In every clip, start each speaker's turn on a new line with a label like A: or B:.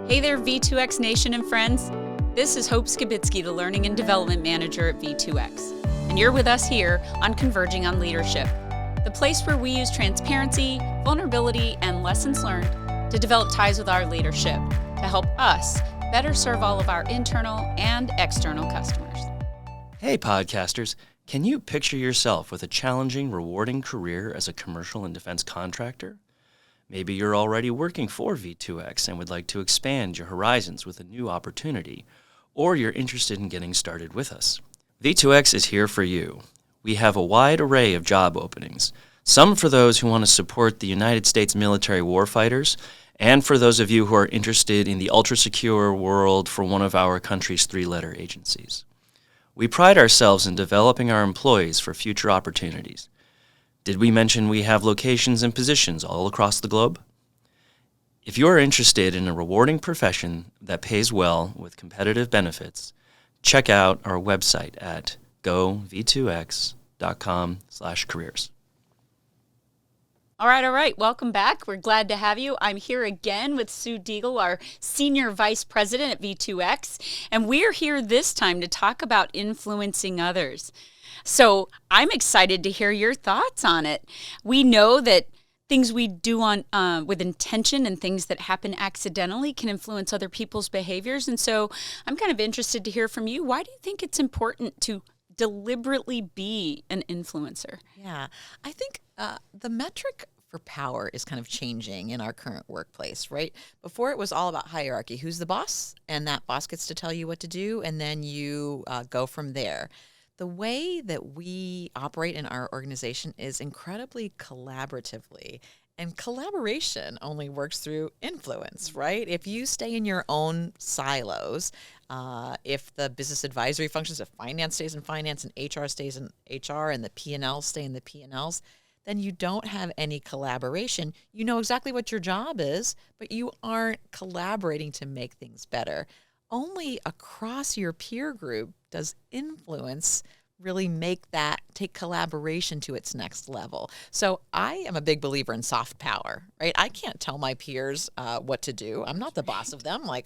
A: Hey there, V2X Nation and friends. This is Hope Skibitsky, the Learning and Development Manager at V2X. And you're with us here on Converging on Leadership, the place where we use transparency, vulnerability, and lessons learned to develop ties with our leadership to help us better serve all of our internal and external customers.
B: Hey podcasters, can you picture yourself with a challenging, rewarding career as a commercial and defense contractor? Maybe you're already working for V2X and would like to expand your horizons with a new opportunity, or you're interested in getting started with us. V2X is here for you. We have a wide array of job openings, some for those who want to support the United States military warfighters, and for those of you who are interested in the ultra-secure world for one of our country's three-letter agencies. We pride ourselves in developing our employees for future opportunities. Did we mention we have locations and positions all across the globe? If you're interested in a rewarding profession that pays well with competitive benefits, check out our website at gov2x.com/careers.
A: All right. Welcome back. We're glad to have you. I'm here again with Sue Deagle, our Senior Vice President at V2X, and we're here this time to talk about influencing others. So I'm excited to hear your thoughts on it. We know that things we do on with intention and things that happen accidentally can influence other people's behaviors. And so I'm kind of interested to hear from you. Why do you think it's important to deliberately be an influencer?
C: Yeah, I think the metric for power is kind of changing in our current workplace, right? Before it was all about hierarchy. Who's the boss? And that boss gets to tell you what to do, and then you go from there. The way that we operate in our organization is incredibly collaboratively, and collaboration only works through influence, right? If you stay in your own silos, if the business advisory functions, if finance stays in finance and HR stays in HR and the P&Ls stay in the P&Ls, then you don't have any collaboration. You know exactly what your job is, but you aren't collaborating to make things better. Only across your peer group does influence really take collaboration to its next level. So I am a big believer in soft power, right? I can't tell my peers what to do. I'm not the boss of them. I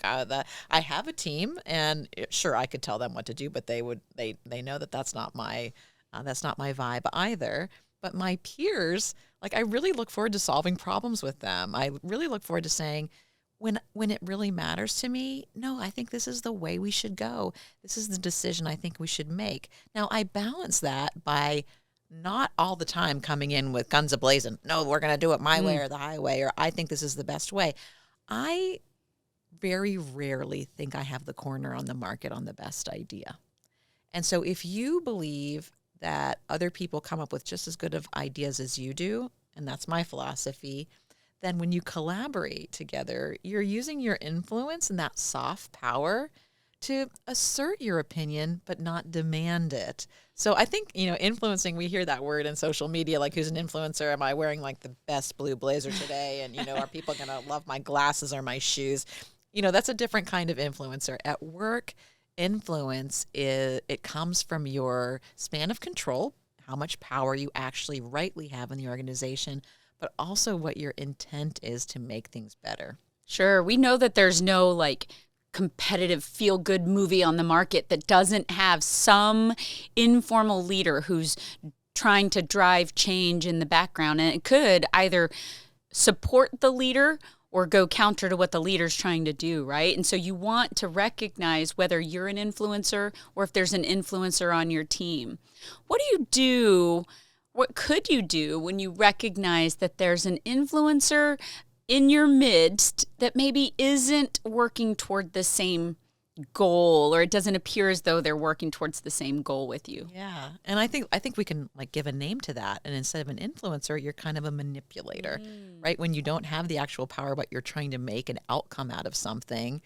C: have a team, and sure, I could tell them what to do, but they know that that's not my vibe either. But my peers, I really look forward to solving problems with them. I really look forward to saying, when it really matters to me, no, I think this is the way we should go. This is the decision I think we should make. Now, I balance that by not all the time coming in with guns a-blazing. No, we're going to do it my way or the highway, or I think this is the best way. I very rarely think I have the corner on the market on the best idea. And so if you believe that other people come up with just as good of ideas as you do, and that's my philosophy, then when you collaborate together, you're using your influence and that soft power to assert your opinion, but not demand it. So I think, influencing, we hear that word in social media, who's an influencer? Am I wearing the best blue blazer today? And, are people going to love my glasses or my shoes? That's a different kind of influencer. At work, influence it comes from your span of control, how much power you actually rightly have in the organization, but also what your intent is to make things better.
A: Sure. We know that there's no competitive feel-good movie on the market that doesn't have some informal leader who's trying to drive change in the background. And it could either support the leader or go counter to what the leader's trying to do, right? And so you want to recognize whether you're an influencer or if there's an influencer on your team. What could you do when you recognize that there's an influencer in your midst that maybe isn't working toward the same goal, or it doesn't appear as though they're working towards the same goal with you?
C: Yeah. And I think we can give a name to that. And instead of an influencer, you're kind of a manipulator, right? When you don't have the actual power, but you're trying to make an outcome out of something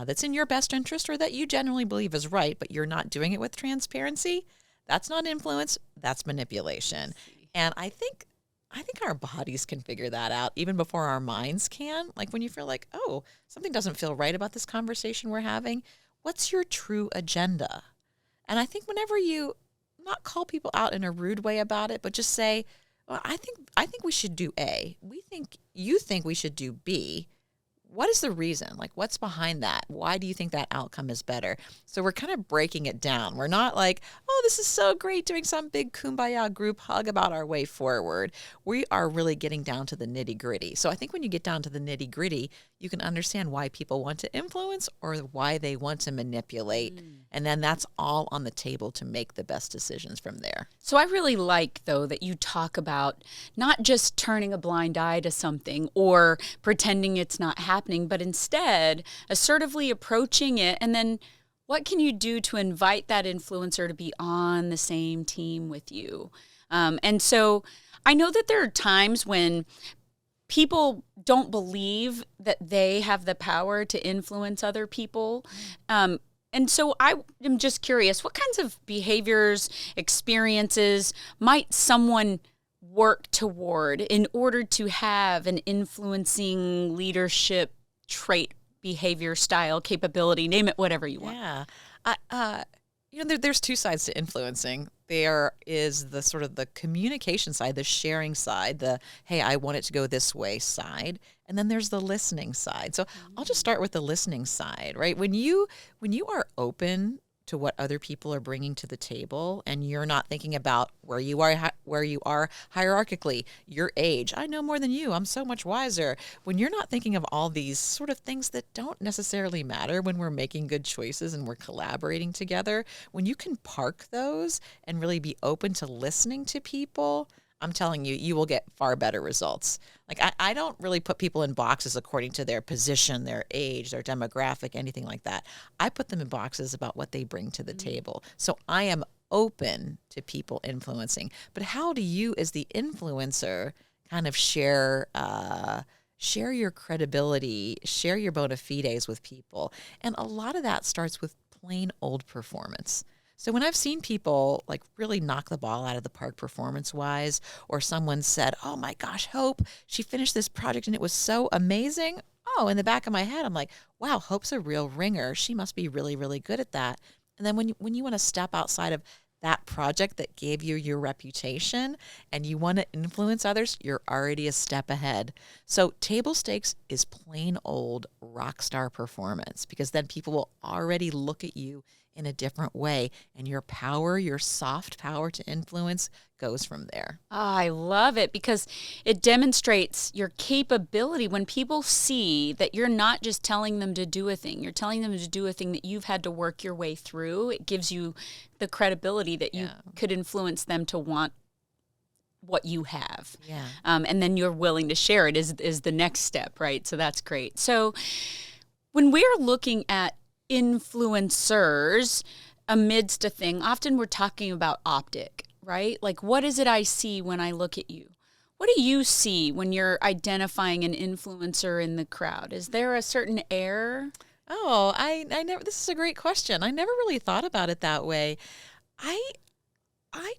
C: that's in your best interest or that you generally believe is right, but you're not doing it with transparency. That's not influence, that's manipulation. And I think our bodies can figure that out even before our minds can. When you feel something doesn't feel right about this conversation we're having, what's your true agenda? And I think whenever you not call people out in a rude way about it, but just say, well, I think we should do A. You think we should do B. what is the reason? Like, what's behind that? Why do you think that outcome is better? So we're kind of breaking it down. We're not like, oh, this is so great, doing some big kumbaya group hug about our way forward. We are really getting down to the nitty gritty. So I think when you get down to the nitty gritty, you can understand why people want to influence or why they want to manipulate. And then that's all on the table to make the best decisions from there.
A: So I really like, though, that you talk about not just turning a blind eye to something or pretending it's not happening, but instead assertively approaching it. And then what can you do to invite that influencer to be on the same team with you? And so I know that there are times when people don't believe that they have the power to influence other people. And so I am just curious, what kinds of behaviors, experiences might someone work toward in order to have an influencing leadership trait, behavior, style, capability, name it whatever you want?
C: Yeah. There's two sides to influencing. There is the sort of the communication side, the sharing side, the, hey, I want it to go this way side. And then there's the listening side. So I'll just start with the listening side, right? When you are open to what other people are bringing to the table, and you're not thinking about where you are hierarchically, your age. I know more than you. I'm so much wiser. When you're not thinking of all these sort of things that don't necessarily matter when we're making good choices and we're collaborating together, when you can park those and really be open to listening to people, I'm telling you, you will get far better results. Like, I don't really put people in boxes according to their position, their age, their demographic, anything like that. I put them in boxes about what they bring to the table. So I am open to people influencing. But how do you, as the influencer, kind of share your credibility, share your bona fides with people? And a lot of that starts with plain old performance. So when I've seen people like really knock the ball out of the park performance-wise, or someone said, oh my gosh, Hope, she finished this project and it was so amazing. Oh, in the back of my head, I'm like, wow, Hope's a real ringer. She must be really, really good at that. And then when you want to step outside of that project that gave you your reputation and you want to influence others, you're already a step ahead. So table stakes is plain old rock star performance, because then people will already look at you in a different way, and your power, your soft power to influence, goes from there.
A: Oh, I love it, because it demonstrates your capability. When people see that you're not just telling them to do a thing, you're telling them to do a thing that you've had to work your way through, it gives you the credibility that you could influence them to want what you have.
C: Yeah.
A: And then you're willing to share it is the next step, right? So that's great. So when we're looking at influencers amidst a thing, often we're talking about optic, right? Like, what is it I see when I look at you? What do you see when you're identifying an influencer in the crowd? Is there a certain air?
C: Oh, I never, this is a great question. I never really thought about it that way. I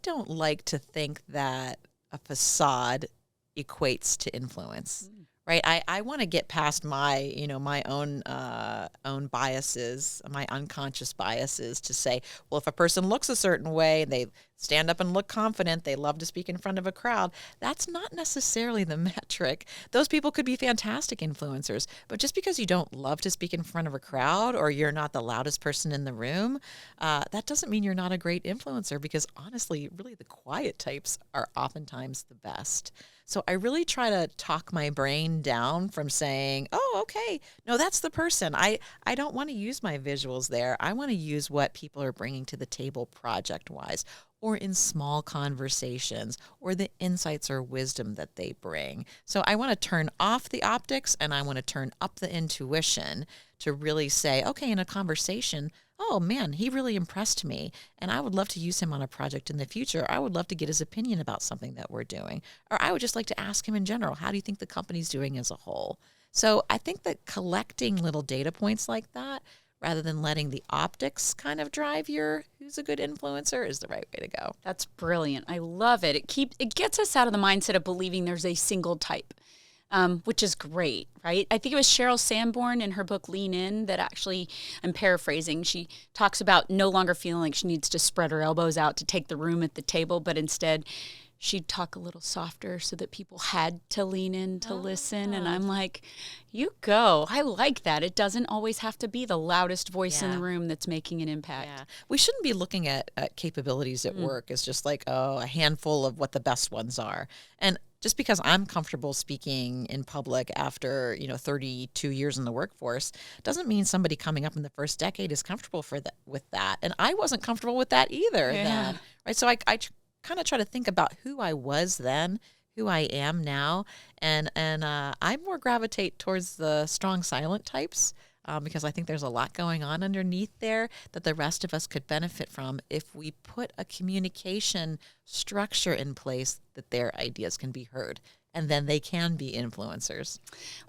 C: don't like to think that a facade equates to influence. Right. I want to get past my own biases, my unconscious biases, to say, well, if a person looks a certain way, they stand up and look confident, they love to speak in front of a crowd, that's not necessarily the metric. Those people could be fantastic influencers, but just because you don't love to speak in front of a crowd, or you're not the loudest person in the room, that doesn't mean you're not a great influencer, because honestly, really the quiet types are oftentimes the best. So I really try to talk my brain down from saying, oh, okay, no, that's the person. I don't want to use my visuals there. I want to use what people are bringing to the table project-wise, or in small conversations, or the insights or wisdom that they bring. So I want to turn off the optics, and I want to turn up the intuition to really say, okay, in a conversation, oh man, he really impressed me, and I would love to use him on a project in the future. I would love to get his opinion about something that we're doing. Or I would just like to ask him in general, how do you think the company's doing as a whole? So I think that collecting little data points like that, rather than letting the optics kind of drive your who's a good influencer, is the right way to go.
A: That's brilliant. I love it. It gets us out of the mindset of believing there's a single type. Which is great, right? I think it was Sheryl Sandborn in her book Lean In that actually, I'm paraphrasing, she talks about no longer feeling like she needs to spread her elbows out to take the room at the table, but instead she'd talk a little softer so that people had to lean in to listen. And I'm like, you go. I like that. It doesn't always have to be the loudest voice in the room that's making an impact.
C: Yeah. We shouldn't be looking at capabilities at work as just like, oh, a handful of what the best ones are. And just because I'm comfortable speaking in public after, 32 years in the workforce doesn't mean somebody coming up in the first decade is comfortable with that. And I wasn't comfortable with that either then, right? So I kind of try to think about who I was then, who I am now, and I more gravitate towards the strong silent types. Because I think there's a lot going on underneath there that the rest of us could benefit from if we put a communication structure in place that their ideas can be heard, and then they can be influencers.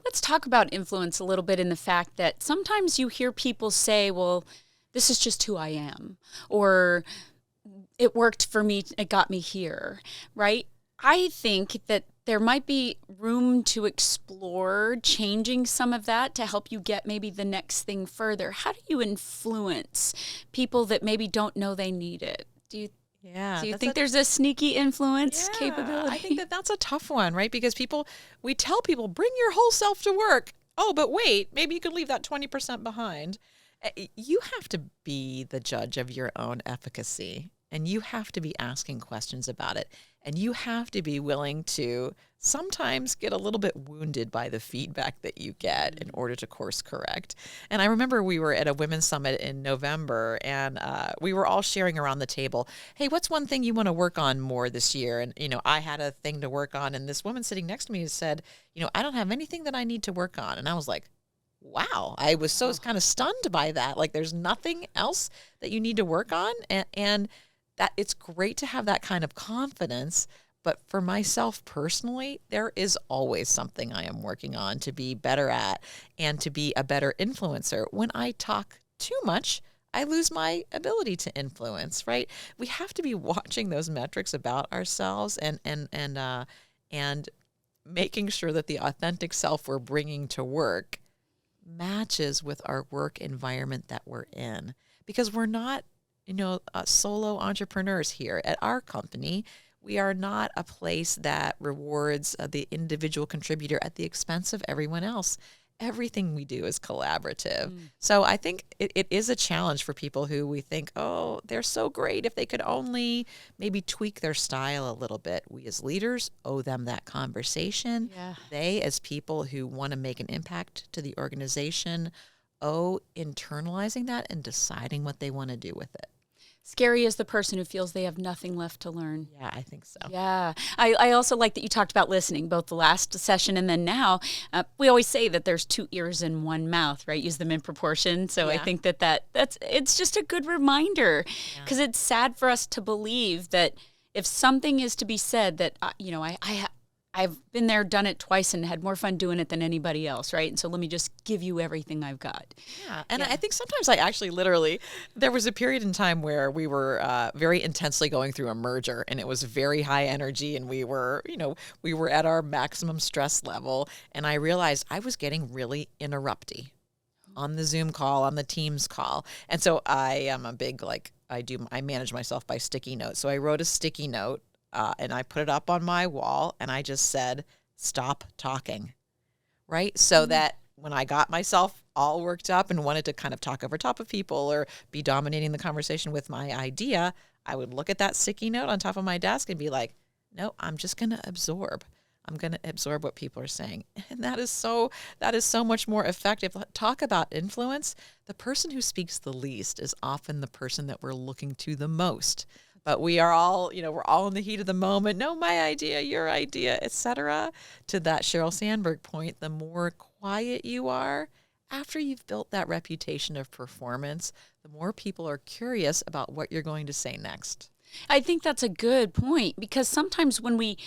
A: Let's talk about influence a little bit in the fact that sometimes you hear people say, well, this is just who I am, or it worked for me, it got me here, right? I think that there might be room to explore changing some of that to help you get maybe the next thing further. How do you influence people that maybe don't know they need it? Do you think there's a sneaky influence capability?
C: I think that's a tough one, right? Because we tell people, bring your whole self to work. Oh, but wait, maybe you could leave that 20% behind. You have to be the judge of your own efficacy. And you have to be asking questions about it. And you have to be willing to sometimes get a little bit wounded by the feedback that you get in order to course correct. And I remember we were at a women's summit in November, and we were all sharing around the table, hey, what's one thing you want to work on more this year? And, I had a thing to work on. And this woman sitting next to me said, I don't have anything that I need to work on. And I was like, wow, I was so kind of stunned by that. Like, there's nothing else that you need to work on. And that it's great to have that kind of confidence. But for myself personally, there is always something I am working on to be better at and to be a better influencer. When I talk too much, I lose my ability to influence, right? We have to be watching those metrics about ourselves and making sure that the authentic self we're bringing to work matches with our work environment that we're in. Because we're not solo entrepreneurs here at our company. We are not a place that rewards the individual contributor at the expense of everyone else. Everything we do is collaborative. So I think it is a challenge for people who we think, oh, they're so great if they could only maybe tweak their style a little bit. We as leaders owe them that conversation.
A: Yeah.
C: They, as people who want to make an impact to the organization, owe internalizing that and deciding what they want to do with it.
A: Scary is the person who feels they have nothing left to learn.
C: Yeah, I think so.
A: Yeah. I also like that you talked about listening, both the last session and then now. We always say that there's 2 ears and 1 mouth, right? Use them in proportion. So I think it's just a good reminder, because it's sad for us to believe that if something is to be said that, I've been there, done it twice, and had more fun doing it than anybody else, right? And so let me just give you everything I've got.
C: Yeah, and I think sometimes I actually literally, there was a period in time where we were very intensely going through a merger, and it was very high energy, and we were at our maximum stress level, and I realized I was getting really interrupty on the Zoom call, on the Teams call. And so I am a big, I manage myself by sticky notes. So I wrote a sticky note, and I put it up on my wall, and I just said, stop talking, right? So that when I got myself all worked up and wanted to kind of talk over top of people or be dominating the conversation with my idea, I would look at that sticky note on top of my desk and be like, no, I'm just going to absorb. I'm going to absorb what people are saying. And that is so much more effective. Talk about influence. The person who speaks the least is often the person that we're looking to the most. But we are all, we're all in the heat of the moment. No, my idea, your idea, etc. To that Sheryl Sandberg point, the more quiet you are after you've built that reputation of performance, the more people are curious about what you're going to say next.
A: I think that's a good point, because sometimes when we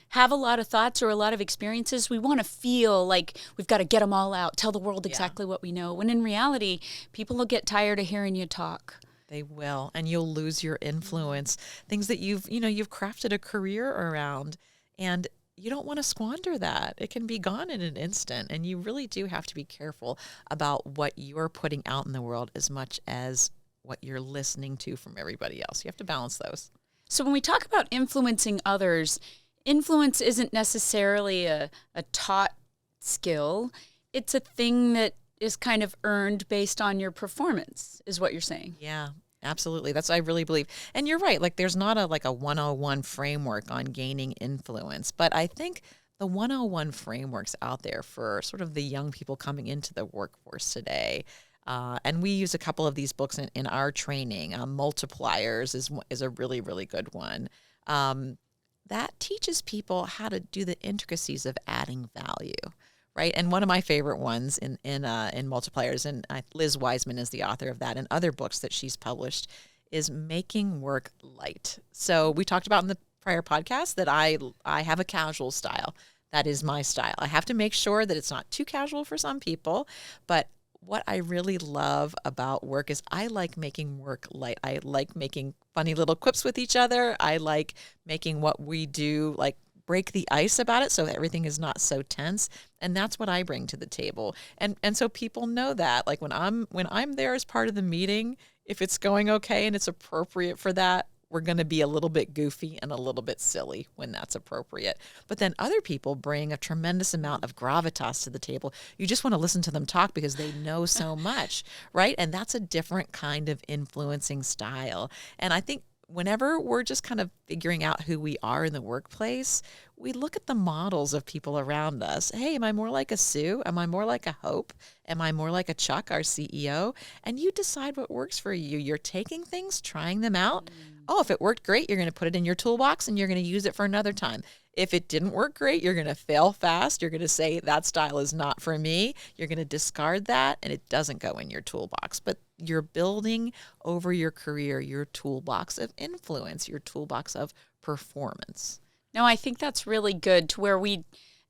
A: have a lot of thoughts or a lot of experiences, we want to feel like we've got to get them all out, tell the world exactly what we know. When in reality, people will get tired of hearing you talk.
C: They will, and you'll lose your influence. Things that you've crafted a career around, and you don't want to squander that. It can be gone in an instant, and you really do have to be careful about what you're putting out in the world as much as what you're listening to from everybody else. You have to balance those.
A: So when we talk about influencing others, influence isn't necessarily a taught skill. It's a thing that is kind of earned based on your performance, is what you're saying.
C: Yeah, absolutely. That's what I really believe. And you're right. Like there's not a 101 framework on gaining influence, but I think the 101 frameworks out there for sort of the young people coming into the workforce today. And we use a couple of these books in our training. Multipliers is a really, really good one. That teaches people how to do the intricacies of adding value. Right. And one of my favorite ones in Multipliers, and Liz Wiseman is the author of that and other books that she's published, is making work light. So we talked about in the prior podcast that I have a casual style. That is my style. I have to make sure that it's not too casual for some people, but what I really love about work is I like making work light. I like making funny little quips with each other. I like making what we do like break the ice about it so everything is not so tense. And that's what I bring to the table. And so people know that. Like when I'm there as part of the meeting, if it's going okay and it's appropriate for that, we're going to be a little bit goofy and a little bit silly when that's appropriate. But then other people bring a tremendous amount of gravitas to the table. You just want to listen to them talk because they know so much, right? And that's a different kind of influencing style. And I think whenever we're just kind of figuring out who we are in the workplace, we look at the models of people around us. Hey, am I more like a Sue? Am I more like a Hope? Am I more like a Chuck, our CEO? And you decide what works for you. You're taking things, trying them out. Oh, if it worked great, you're going to put it in your toolbox and you're going to use it for another time. If it didn't work great, you're going to fail fast. You're going to say that style is not for me. You're going to discard that and it doesn't go in your toolbox. But you're building over your career your toolbox of influence, your toolbox of performance.
A: No, I think that's really good to where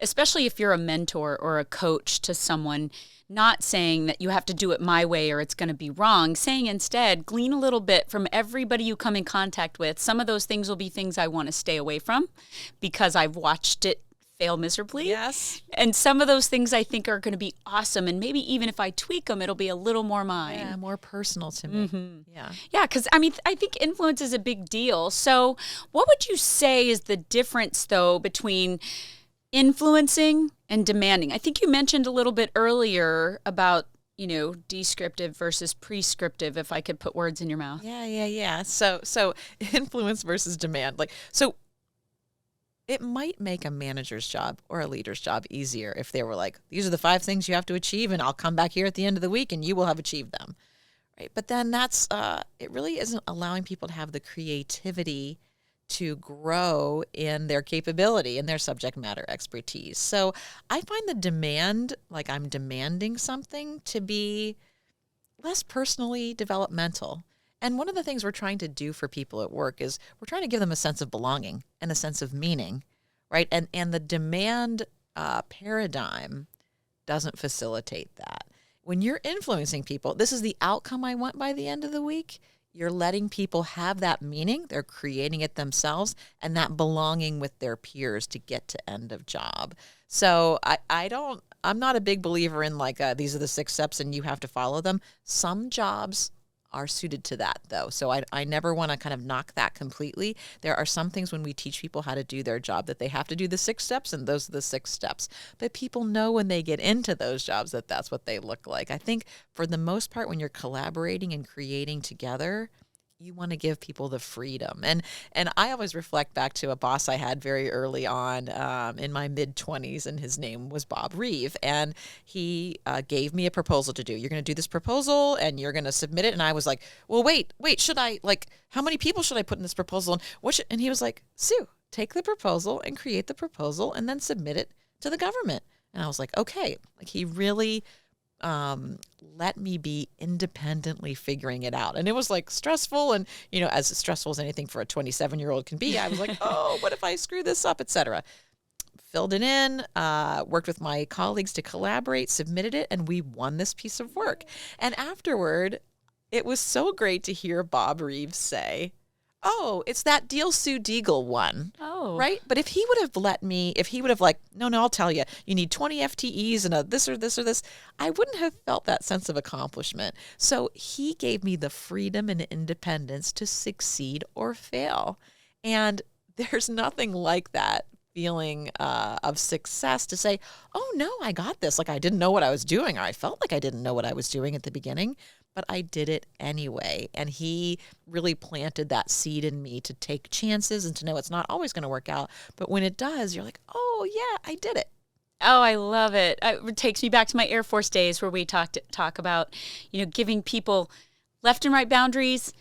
A: especially if you're a mentor or a coach to someone, not saying that you have to do it my way or it's going to be wrong, saying instead, glean a little bit from everybody you come in contact with. Some of those things will be things I want to stay away from because I've watched it fail miserably.
C: Yes.
A: And some of those things I think are going to be awesome. And maybe even if I tweak them, it'll be a little more mine.
C: Yeah, more personal to me.
A: Mm-hmm.
C: Yeah.
A: Yeah, because I think influence is a big deal. So what would you say is the difference, though, between influencing and demanding? I think you mentioned a little bit earlier about, descriptive versus prescriptive, if I could put words in your mouth.
C: Yeah. So influence versus demand. So it might make a manager's job or a leader's job easier if they were like, these are the 5 things you have to achieve, and I'll come back here at the end of the week and you will have achieved them. Right. But then it really isn't allowing people to have the creativity to grow in their capability and their subject matter expertise. So I find the demand, like I'm demanding something, to be less personally developmental. And one of the things we're trying to do for people at work is we're trying to give them a sense of belonging and a sense of meaning, right? And the demand paradigm doesn't facilitate that. When you're influencing people, this is the outcome I want by the end of the week. You're letting people have that meaning. They're creating it themselves and that belonging with their peers to get to end of job. So I'm not a big believer in these are the 6 steps and you have to follow them. Some jobs are suited to that, though. So I never want to kind of knock that completely. There are some things when we teach people how to do their job that they have to do the 6 steps, and those are the 6 steps. But people know when they get into those jobs that that's what they look like. I think for the most part, when you're collaborating and creating together, you want to give people the freedom. And I always reflect back to a boss I had very early on in my mid-20s, and his name was Bob Reeve. And he gave me a proposal to do. You're going to do this proposal, and you're going to submit it. And I was like, well, wait, should I, how many people should I put in this proposal? And he was like, Sue, take the proposal and create the proposal and then submit it to the government. And I was like, okay. He really let me be independently figuring it out. And it was stressful, and as stressful as anything for a 27-year-old can be. I was like, oh, what if I screw this up, etc. Filled it in, worked with my colleagues to collaborate, submitted it, and we won this piece of work. And afterward, it was so great to hear Bob Reeves say, oh, it's that deal Sue Deagle won.
A: Oh.
C: Right? But if he would have no, I'll tell you, you need 20 FTEs and a this or this or this, I wouldn't have felt that sense of accomplishment. So he gave me the freedom and independence to succeed or fail. And there's nothing like that feeling of success to say, oh no, I got this. Like I didn't know what I was doing, or I felt like I didn't know what I was doing at the beginning, but I did it anyway. And he really planted that seed in me to take chances and to know it's not always going to work out. But when it does, you're like, oh yeah, I did it.
A: Oh, I love it. It takes me back to my Air Force days where we talk about, giving people left and right boundaries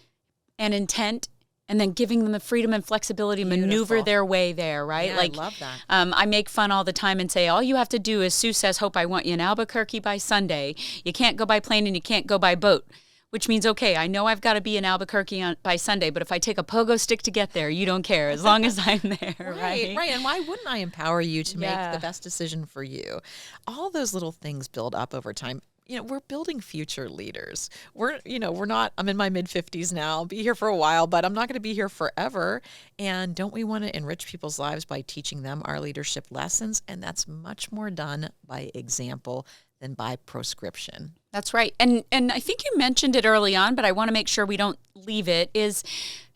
A: and intent, and then giving them the freedom and flexibility to maneuver their way there, right?
C: Yeah, I love that.
A: I make fun all the time and say, all you have to do is, Sue says, hope I want you in Albuquerque by Sunday. You can't go by plane and you can't go by boat, which means, okay, I know I've got to be in Albuquerque by Sunday, but if I take a pogo stick to get there, you don't care, as long as I'm there, right?
C: Right. And why wouldn't I empower you to make the best decision for you? All those little things build up over time. We're building future leaders. We're not, I'm in my mid-50s now, I'll be here for a while, but I'm not going to be here forever. And don't we want to enrich people's lives by teaching them our leadership lessons? And that's much more done by example than by prescription.
A: That's right. And I think you mentioned it early on, but I want to make sure we don't leave it, is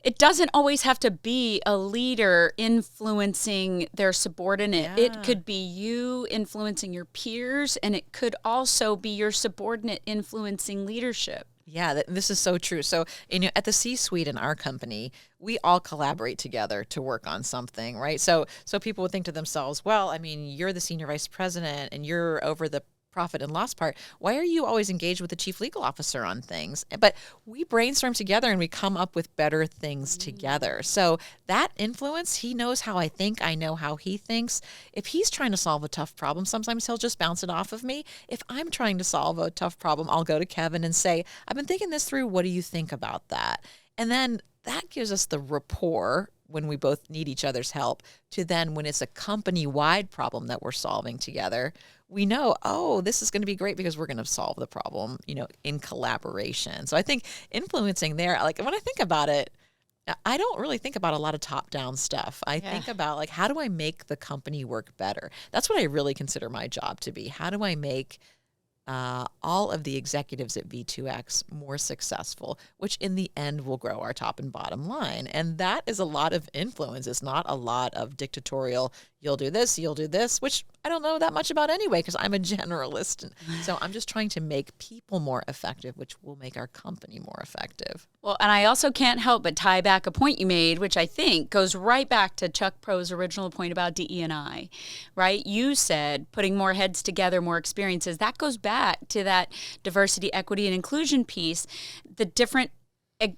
A: it doesn't always have to be a leader influencing their subordinate.
C: Yeah.
A: It could be you influencing your peers, and it could also be your subordinate influencing leadership.
C: Yeah, this is so true. So, at the C-suite in our company, we all collaborate together to work on something, right? So people would think to themselves, well, I mean, you're the senior vice president and you're over the profit and loss part. Why are you always engaged with the chief legal officer on things? But we brainstorm together and we come up with better things together. So that influence, he knows how I think. I know how he thinks. If he's trying to solve a tough problem, sometimes he'll just bounce it off of me. If I'm trying to solve a tough problem, I'll go to Kevin and say, I've been thinking this through. What do you think about that? And then that gives us the rapport when we both need each other's help, to then when it's a company-wide problem that we're solving together, we know, oh, this is going to be great because we're going to solve the problem, in collaboration. So I think influencing there, like when I think about it, I don't really think about a lot of top-down stuff. I think about how do I make the company work better? That's what I really consider my job to be. How do I make all of the executives at V2X more successful, which in the end will grow our top and bottom line. And that is a lot of influence. It's not a lot of dictatorial, you'll do this, which I don't know that much about anyway, because I'm a generalist. And so I'm just trying to make people more effective, which will make our company more effective.
A: Well, and I also can't help but tie back a point you made, which I think goes right back to Chuck Pro's original point about DE&I, right? You said putting more heads together, more experiences. That goes back to that diversity, equity, and inclusion piece. The different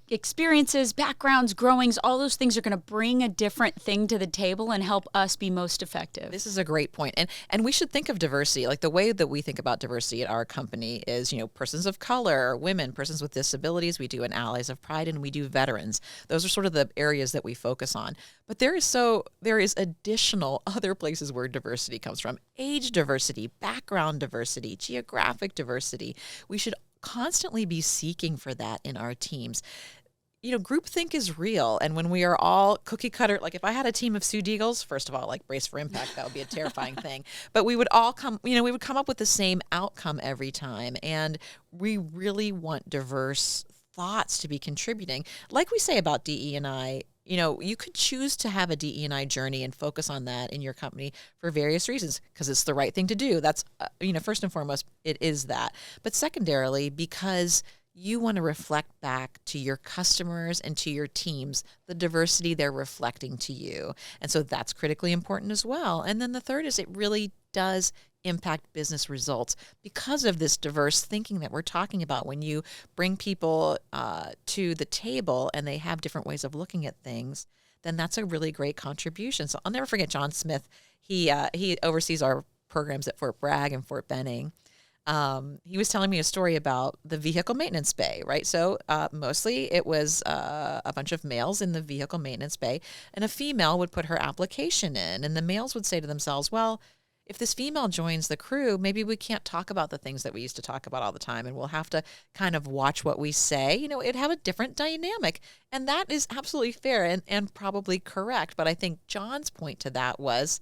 A: experiences, backgrounds, growings, all those things are going to bring a different thing to the table and help us be most effective.
C: This is a great point. And we should think of diversity, like the way that we think about diversity at our company is, persons of color, women, persons with disabilities. We do an Allies of Pride, and we do veterans. Those are sort of the areas that we focus on. But there is additional other places where diversity comes from. Age diversity, background diversity, geographic diversity. We should constantly be seeking for that in our teams. Groupthink is real. And when we are all cookie cutter, like if I had a team of Sue Deagles, first of all, like brace for impact, that would be a terrifying thing. But we would all we would come up with the same outcome every time. And we really want diverse thoughts to be contributing. Like we say about DE&I, you could choose to have a DE&I journey and focus on that in your company for various reasons, because it's the right thing to do. That's, first and foremost, it is that. But secondarily, because you want to reflect back to your customers and to your teams the diversity they're reflecting to you. And so that's critically important as well. And then the third is it really does impact business results because of this diverse thinking that we're talking about. When you bring people to the table and they have different ways of looking at things, then that's a really great contribution. So I'll never forget John Smith. He oversees our programs at Fort Bragg and Fort Benning. He was telling me a story about the vehicle maintenance bay, right? So mostly it was a bunch of males in the vehicle maintenance bay, and a female would put her application in, and the males would say to themselves, well, if this female joins the crew, maybe we can't talk about the things that we used to talk about all the time, and we'll have to kind of watch what we say. It'd have a different dynamic. And that is absolutely fair and probably correct. But I think John's point to that was,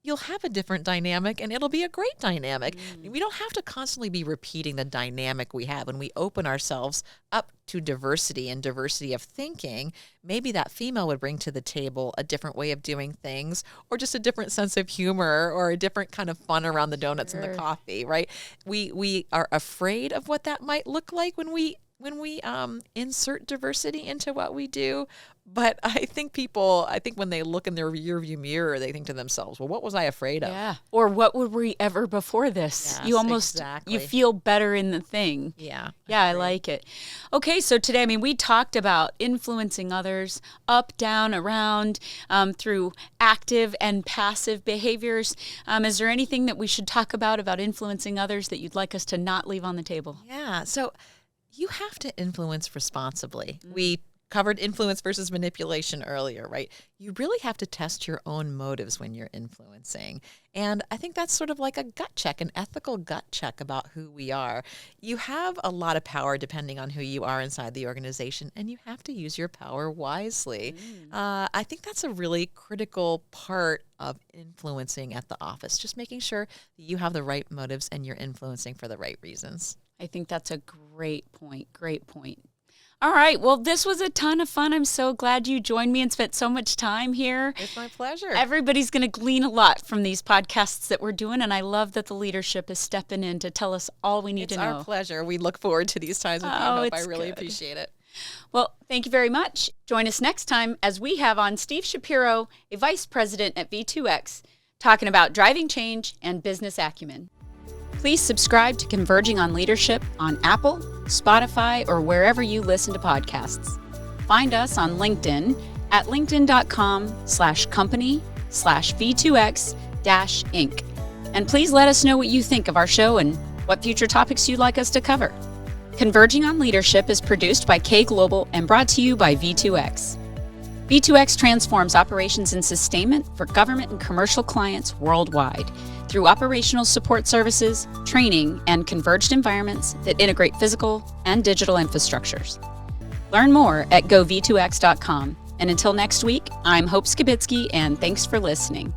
C: you'll have a different dynamic and it'll be a great dynamic. We don't have to constantly be repeating the dynamic we have. When we open ourselves up to diversity and diversity of thinking, maybe that female would bring to the table a different way of doing things, or just a different sense of humor, or a different kind of fun around the donuts and the coffee, right? We are afraid of what that might look like when we insert diversity into what we do. But I think when they look in their rearview mirror, they think to themselves, well, what was I afraid of?
A: Yeah. Or what were we ever before this?
C: Yes,
A: You almost,
C: exactly.
A: you feel better in the thing.
C: Yeah.
A: Yeah, I like it. Okay, so today, we talked about influencing others up, down, around, through active and passive behaviors. Is there anything that we should talk about influencing others that you'd like us to not leave on the table?
C: Yeah. So you have to influence responsibly. We covered influence versus manipulation earlier, right? You really have to test your own motives when you're influencing. And I think that's sort of like a gut check, an ethical gut check about who we are. You have a lot of power depending on who you are inside the organization, and you have to use your power wisely. I think that's a really critical part of influencing at the office, just making sure that you have the right motives and you're influencing for the right reasons.
A: I think that's a great point. Great point. All right. Well, this was a ton of fun. I'm so glad you joined me and spent so much time here.
C: It's my pleasure.
A: Everybody's going to glean a lot from these podcasts that we're doing, and I love that the leadership is stepping in to tell us all we need to know.
C: It's our pleasure. We look forward to these times with you. I really appreciate it.
A: Well, thank you very much. Join us next time as we have on Steve Shapiro, a vice president at V2X, talking about driving change and business acumen. Please subscribe to Converging on Leadership on Apple, Spotify, or wherever you listen to podcasts. Find us on LinkedIn at linkedin.com/company/V2X-Inc. And please let us know what you think of our show and what future topics you'd like us to cover. Converging on Leadership is produced by kglobal and brought to you by V2X. V2X transforms operations and sustainment for government and commercial clients worldwide through operational support services, training, and converged environments that integrate physical and digital infrastructures. Learn more at gov2x.com. And until next week, I'm Hope Skibitsky, and thanks for listening.